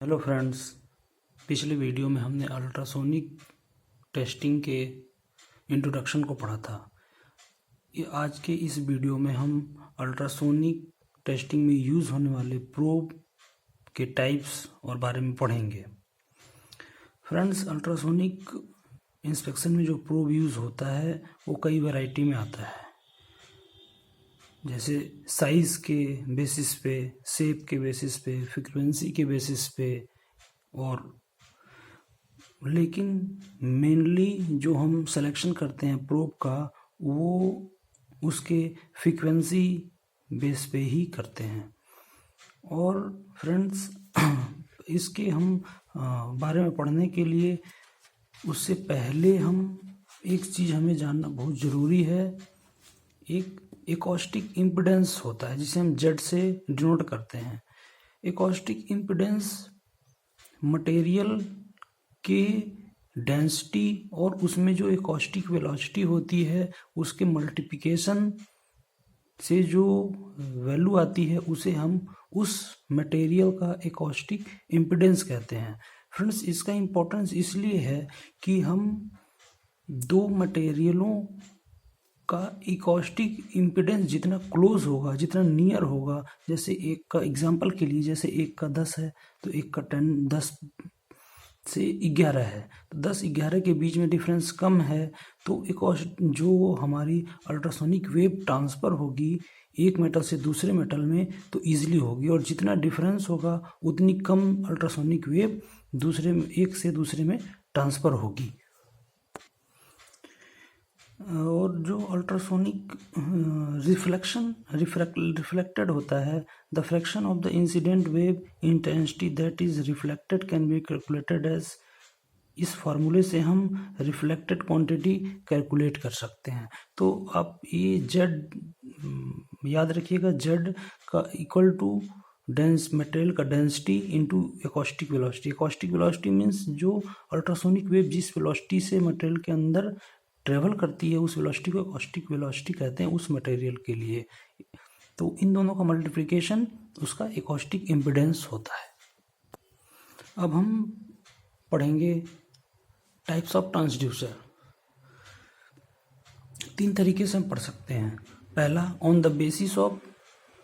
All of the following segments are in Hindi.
हेलो फ्रेंड्स, पिछले वीडियो में हमने अल्ट्रासोनिक टेस्टिंग के इंट्रोडक्शन को पढ़ा था। ये आज के इस वीडियो में हम अल्ट्रासोनिक टेस्टिंग में यूज़ होने वाले प्रोब के टाइप्स और बारे में पढ़ेंगे। फ्रेंड्स, अल्ट्रासोनिक इंस्पेक्शन में जो प्रोब यूज़ होता है वो कई वैरायटी में आता है, जैसे साइज़ के बेसिस पे, शेप के बेसिस पे, फ्रीक्वेंसी के बेसिस पे। और लेकिन मेनली जो हम सिलेक्शन करते हैं प्रोब का, वो उसके फ्रीक्वेंसी बेस पे ही करते हैं। और फ्रेंड्स, इसके हम बारे में पढ़ने के लिए उससे पहले एक चीज़ हमें जानना बहुत ज़रूरी है। एक एकॉस्टिक इम्पिडेंस होता है जिसे हम जेड से डिनोट करते हैं। एकॉस्टिक इम्पिडेंस मटेरियल के डेंसिटी और उसमें जो एकॉस्टिक वेलोसिटी होती है उसके मल्टीप्लिकेशन से जो वैल्यू आती है उसे हम उस मटेरियल का एकॉस्टिक इम्पिडेंस कहते हैं। फ्रेंड्स, इसका इम्पोर्टेंस इसलिए है कि हम दो मटेरियलों का एकॉस्टिक इम्पिडेंस जितना क्लोज होगा, जितना नियर होगा, जैसे एक का एग्जांपल के लिए, जैसे एक का 10 है तो एक का 10 से 11 है, तो 10-11 के बीच में डिफरेंस कम है, तो जो हमारी अल्ट्रासोनिक वेव ट्रांसफ़र होगी एक मेटल से दूसरे मेटल में तो ईजिली होगी, और जितना डिफरेंस होगा उतनी कम अल्ट्रासोनिक वेव एक से दूसरे में ट्रांसफ़र होगी। और जो अल्ट्रासोनिक रिफ्लेक्टेड होता है, the fraction of the incident wave intensity that is reflected can be calculated as. इस फार्मूले से हम रिफ्लेक्टेड क्वांटिटी कैलकुलेट कर सकते हैं। तो आप ये जेड याद रखिएगा, जेड का इक्वल टू मटेरियल का density into acoustic velocity. Acoustic velocity means जो अल्ट्रासोनिक वेव जिस वेलोसिटी से मटेरियल के अंदर ट्रेवल करती है उस वेलोसिटी को एकॉस्टिक वेलोसिटी कहते हैं उस मटेरियल के लिए। तो इन दोनों का मल्टीप्लिकेशन उसका एकॉस्टिक इम्पिडेंस होता है। अब हम पढ़ेंगे टाइप्स ऑफ ट्रांसड्यूसर। 3 तरीके से हम पढ़ सकते हैं। पहला, on the basis of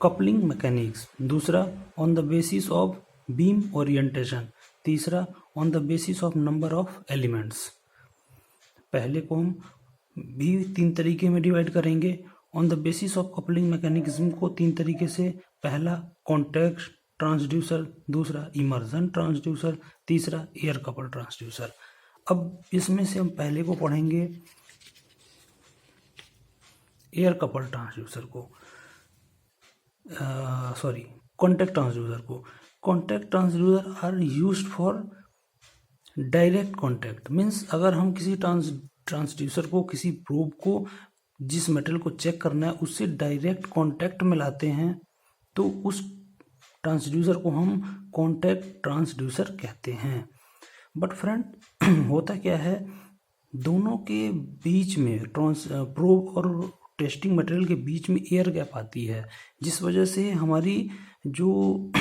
coupling mechanics. दूसरा, on the basis of beam orientation. तीसरा, on the basis of number of elements. पहले को हम भी 3 तरीके में डिवाइड करेंगे। On the basis of coupling mechanism को 3 तरीके से, पहला कॉन्टैक्ट ट्रांसड्यूसर, दूसरा इमर्जन ट्रांसड्यूसर, तीसरा एयर कपल ट्रांसड्यूसर। अब इसमें से हम पहले को पढ़ेंगे, एयर कपल ट्रांसड्यूसर को, कॉन्टैक्ट ट्रांसड्यूसर को। Contact transducer are used for direct contact. Means अगर हम किसी ट्रांसड्यूसर को, किसी प्रोब को, जिस मेटल को चेक करना है उससे डायरेक्ट कांटेक्ट में लाते हैं तो उस ट्रांसड्यूसर को हम कॉन्टैक्ट ट्रांसड्यूसर कहते हैं। बट फ्रेंड, होता क्या है, दोनों के बीच में प्रोब और टेस्टिंग मटेरियल के बीच में एयर गैप आती है, जिस वजह से हमारी जो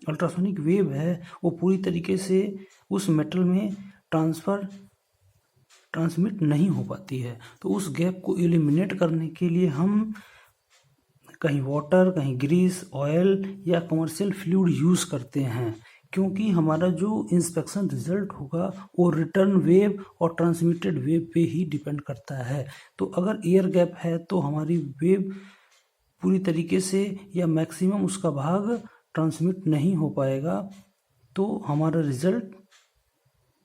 अल्ट्रासोनिक वेव है वो पूरी तरीके से उस मेटल में ट्रांसमिट नहीं हो पाती है। तो उस गैप को एलिमिनेट करने के लिए हम कहीं वाटर, कहीं ग्रीस, ऑयल या कमर्शियल फ्लूइड यूज़ करते हैं, क्योंकि हमारा जो इंस्पेक्शन रिजल्ट होगा वो रिटर्न वेव और ट्रांसमिटेड वेव पे ही डिपेंड करता है। तो अगर एयर गैप है तो हमारी वेव पूरी तरीके से या मैक्सिमम उसका भाग ट्रांसमिट नहीं हो पाएगा, तो हमारा रिजल्ट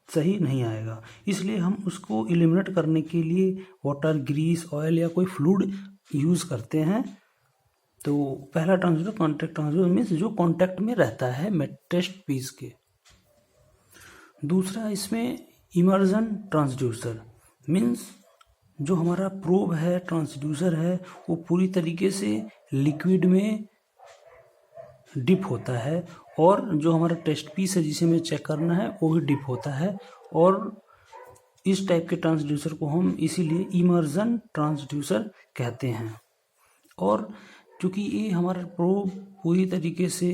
सही नहीं आएगा। इसलिए हम उसको एलिमिनेट करने के लिए वाटर, ग्रीस, ऑयल या कोई फ्लूइड यूज़ करते हैं। तो पहला ट्रांसड्यूसर कॉन्टैक्ट ट्रांसड्यूसर मीन्स जो कॉन्टैक्ट में रहता है टेस्ट पीस के। दूसरा, इसमें इमर्जन ट्रांसड्यूसर मीन्स जो हमारा प्रोब है, ट्रांसड्यूसर है, वो पूरी तरीके से लिक्विड में डिप होता है, और जो हमारा टेस्ट पीस है जिसे हमें चेक करना है वो भी डिप होता है। और इस टाइप के ट्रांसड्यूसर को हम इसीलिए इमर्जन ट्रांसड्यूसर कहते हैं। और चूँकि ये हमारा प्रोब पूरी तरीके से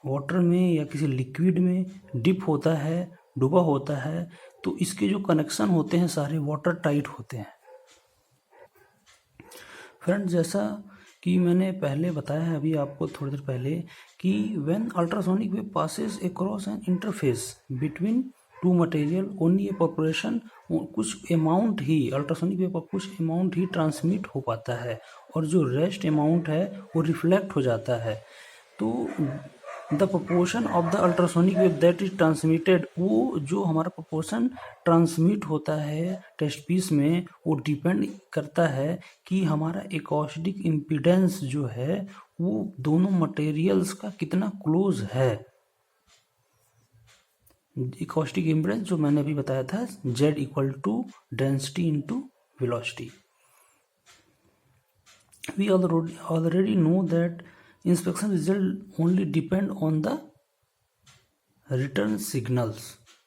वाटर में या किसी लिक्विड में डिप होता है, डूबा होता है, तो इसके जो कनेक्शन होते हैं सारे वाटर टाइट होते हैं। फ्रेंड्स, जैसा कि मैंने पहले बताया है अभी आपको थोड़ी देर पहले कि when ultrasonic wave passes across N interface between two material only A population, कुछ अमाउंट ही अल्ट्रासोनिक वेव का कुछ अमाउंट ही ट्रांसमिट हो पाता है और जो रेस्ट अमाउंट है वो रिफ्लेक्ट हो जाता है। तो the proportion of the ultrasonic wave that is transmitted, वो जो हमारा प्रोपोर्शन ट्रांसमिट होता है टेस्ट पीस में वो डिपेंड करता है कि हमारा एकॉस्टिक इम्पीडेंस जो है वो दोनों मटेरियल्स का कितना क्लोज है। एकॉस्टिक इम्पीडेंस जो मैंने अभी बताया था, Z equal to density into velocity. We already know that inspection result only depend on the return signals,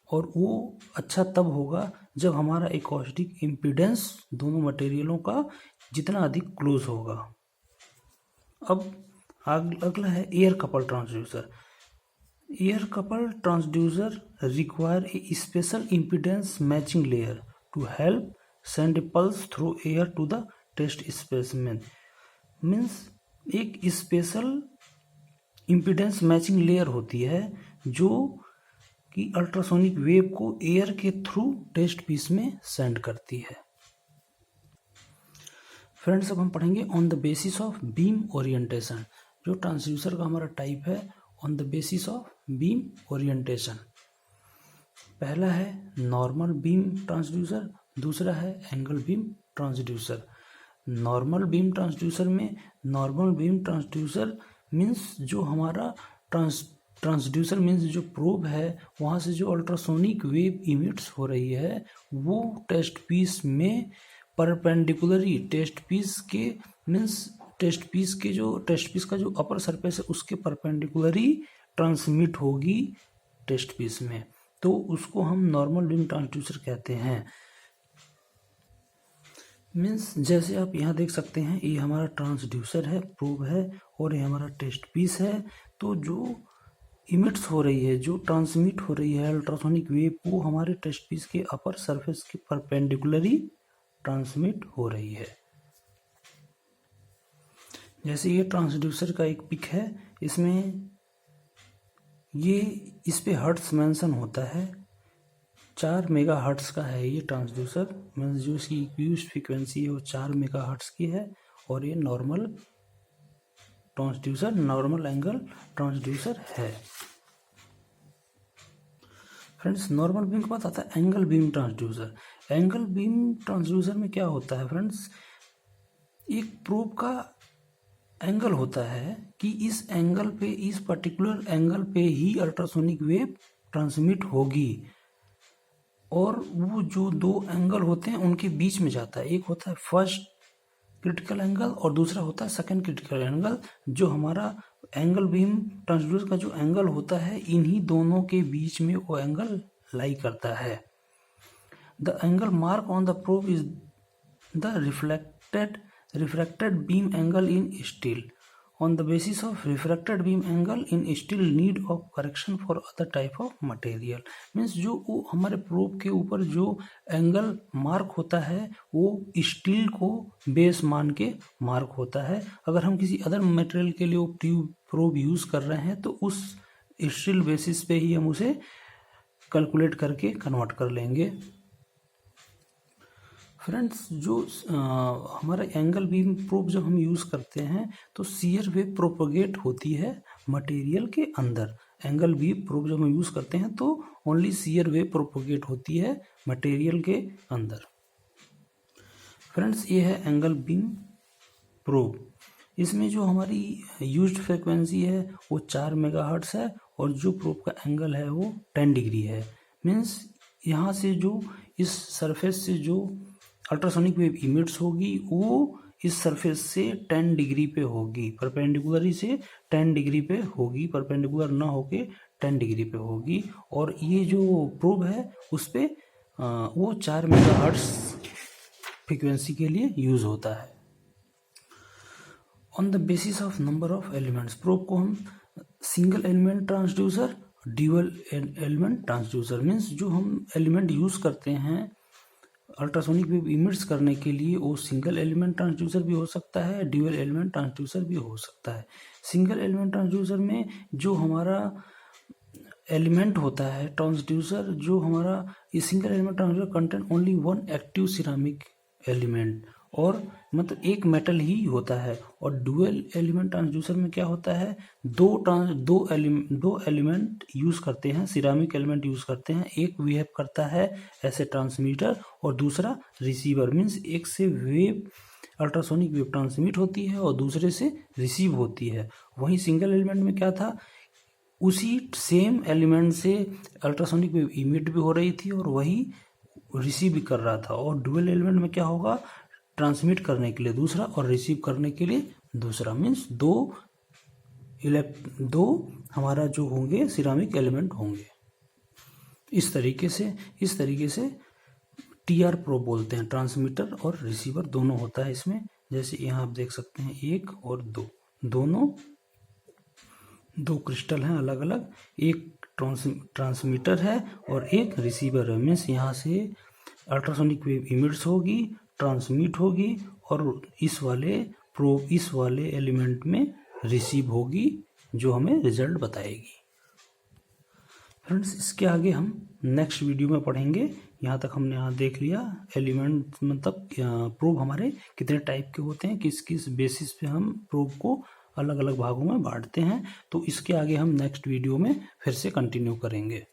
और वो अच्छा तब होगा जब हमारा एकॉस्टिक इम्पीडेंस दोनों मटेरियलों का जितना अधिक क्लोज होगा। अब अगला है air couple transducer. Air couple transducer require a special impedance matching layer to help send a pulse through air to the test specimen. Means एक स्पेशल इम्पीडेंस मैचिंग लेयर होती है जो कि अल्ट्रासोनिक वेव को एयर के थ्रू टेस्ट पीस में सेंड करती है। फ्रेंड्स, अब हम पढ़ेंगे on the basis of beam orientation. जो ट्रांसड्यूसर का हमारा टाइप है on the basis of beam orientation. पहला है नॉर्मल बीम ट्रांसड्यूसर, दूसरा है angle beam transducer. Normal beam transducer में, नॉर्मल बीम ट्रांसड्यूसर मीन्स जो हमारा ट्रांसड्यूसर मीन्स जो प्रोब है वहाँ से जो अल्ट्रासोनिक वेव इमिट्स हो रही है वो टेस्ट पीस में परपेंडिकुलरली टेस्ट पीस के मीन्स टेस्ट पीस का जो अपर सरफेस है उसके परपेंडिकुलरली ट्रांसमिट होगी टेस्ट पीस में, तो उसको हम नॉर्मल बीम ट्रांसड्यूसर कहते हैं। मीन्स जैसे आप यहाँ देख सकते हैं ये हमारा ट्रांसड्यूसर है, प्रोब है, और ये हमारा टेस्ट पीस है। तो जो इमिट्स हो रही है, जो ट्रांसमिट हो रही है अल्ट्रासोनिक वेव, वो हमारे टेस्ट पीस के अपर सरफेस के परपेंडिकुलरली ट्रांसमिट हो रही है। जैसे ये ट्रांसड्यूसर का एक पिक है, इसमें ये इस पे हर्ट्स मेंशन होता है, 4 मेगा हर्ट्स का है ये ट्रांसड्यूसर। मीन्स जो इसकी यूज्ड फ्रीक्वेंसी है वो 4 मेगा हर्ट्स की है, और ये normal transducer, normal angle transducer है। फ्रेंड्स, नॉर्मल बीम के बाद आता है angle beam transducer. Angle beam transducer में क्या होता है फ्रेंड्स, एक प्रोब का एंगल होता है कि इस एंगल पे, इस पर्टिकुलर एंगल पे ही अल्ट्रासोनिक वेव ट्रांसमिट होगी, और वो जो दो एंगल होते हैं उनके बीच में जाता है। एक होता है फर्स्ट क्रिटिकल एंगल और दूसरा होता है सेकंड क्रिटिकल एंगल। जो हमारा एंगल बीम ट्रांसड्यूसर का जो एंगल होता है, इन्हीं दोनों के बीच में वो एंगल लाई करता है। The angle mark on the probe is the refracted beam angle in steel. On the basis of refracted beam angle in steel, need of correction for other type of material. Means जो वो हमारे प्रोब के ऊपर जो एंगल मार्क होता है वो स्टील को बेस मान के मार्क होता है। अगर हम किसी अदर मटेरियल के लिए वो प्रोब यूज़ कर रहे हैं तो उस स्टील बेसिस पे ही हम उसे कैलकुलेट करके कन्वर्ट कर लेंगे। फ्रेंड्स, जो हमारा एंगल बीम प्रोब जब हम यूज़ करते हैं तो शियर वेव प्रोपोगेट होती है मटेरियल के अंदर। एंगल बीम प्रोब जब हम यूज़ करते हैं तो ओनली शियर वेव प्रोपोगेट होती है मटेरियल के अंदर। फ्रेंड्स, ये है एंगल बीम प्रोब। इसमें जो हमारी यूज्ड फ्रिक्वेंसी है वो 4 मेगाहर्ट्ज़ है, और जो प्रोब का एंगल है वो 10 डिग्री है। मीन्स यहाँ से जो इस सरफेस से जो अल्ट्रासोनिक वेव इमिट्स होगी वो इस सरफेस से 10 डिग्री पे होगी, परपेंडिकुलरी से 10 डिग्री पे होगी, परपेंडिकुलर ना होके 10 डिग्री पे होगी। और ये जो प्रोब है उस पे वो 4 मेगाहर्ट्ज़ फ्रीक्वेंसी के लिए यूज़ होता है। On the basis of number of elements, probe को हम single element transducer, dual element transducer means जो हम एलिमेंट यूज़ करते हैं अल्ट्रासोनिक वेव इमिट्स करने के लिए, वो सिंगल एलिमेंट ट्रांसड्यूसर भी हो सकता है, ड्यूअल एलिमेंट ट्रांसड्यूसर भी हो सकता है। सिंगल एलिमेंट ट्रांसड्यूसर में जो हमारा एलिमेंट होता है ट्रांसड्यूसर, जो हमारा ये single element transducer contain only one active ceramic element, और मतलब एक मेटल ही होता है। और डुअल एलिमेंट ट्रांसड्यूसर में क्या होता है, दो एलिमेंट यूज करते हैं, सिरामिक एलिमेंट यूज करते हैं। एक बिहेव करता है एज ए ट्रांसमीटर और दूसरा रिसीवर, मीन्स एक से वेव अल्ट्रासोनिक वेव ट्रांसमिट होती है और दूसरे से रिसीव होती है। वहीं सिंगल एलिमेंट में क्या था, उसी सेम एलिमेंट से अल्ट्रासोनिक वेव इमिट भी हो रही थी और वही रिसीव भी कर रहा था। और डुअल एलिमेंट में क्या होगा, ट्रांसमिट करने के लिए दूसरा और रिसीव करने के लिए दूसरा, मीन्स दो हमारा जो होंगे सिरामिक एलिमेंट होंगे। इस तरीके से टीआर प्रोब बोलते हैं, ट्रांसमीटर और रिसीवर दोनों होता है इसमें। जैसे यहाँ आप देख सकते हैं 1 और 2, दोनों दो क्रिस्टल हैं अलग अलग, एक ट्रांसमीटर है और एक रिसीवर है। मीन्स यहाँ से अल्ट्रासोनिक वेव इमिट्स होगी, ट्रांसमिट होगी और इस वाले एलिमेंट में रिसीव होगी, जो हमें रिजल्ट बताएगी। फ्रेंड्स, इसके आगे हम नेक्स्ट वीडियो में पढ़ेंगे। यहाँ तक हमने यहाँ देख लिया एलिमेंट मतलब प्रोब हमारे कितने टाइप के होते हैं, किस किस बेसिस पे हम प्रोब को अलग अलग भागों में बांटते हैं। तो इसके आगे हम नेक्स्ट वीडियो में फिर से कंटिन्यू करेंगे।